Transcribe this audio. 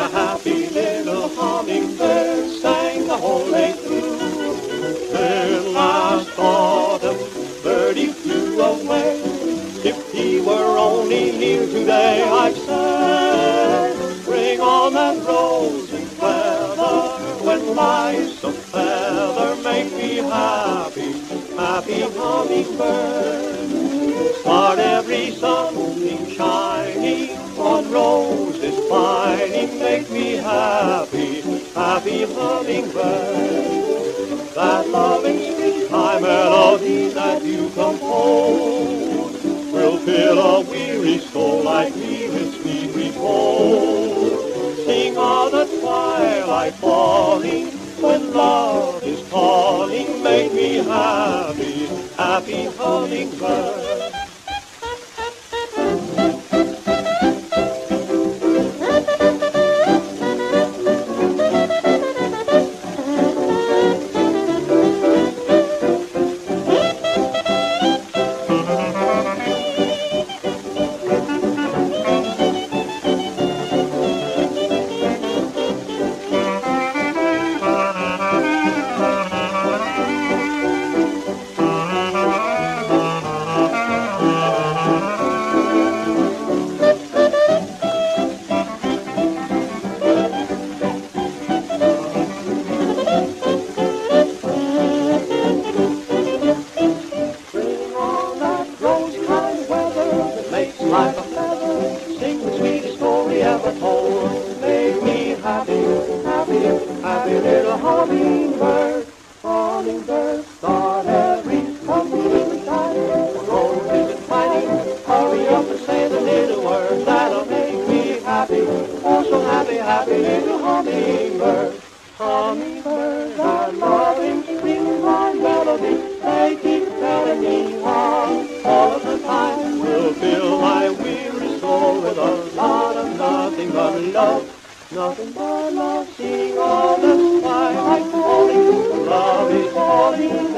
a happy little hummingbird sang the whole day through. Then last autumn, birdie flew away. If he were only here today, I'd say, bring on that rosy weather, when life's a feather, make me happy, happy hummingbird. Start every sunbeam shining on roses twining, make me happy, happy hummingbird. That loving springtime melody that you compose will fill a weary soul like me with sweet repose. Sing all the twilight falling when love is calling, make me happy, happy hummingbird. Like a feather, sing the sweetest story ever told. Make me happy, happy, happy little hummingbird. Hummingbird, start every hummingbird time. The roses are twining, hurry up and say the little word that'll make me happy. Oh, so happy, happy little hummingbird. Hummingbird, that loving springtime melody, they keep telling me how all of the time will fill my weary soul with a lot of nothing but love, nothing but love. Seeing all the twilight falling, love is falling.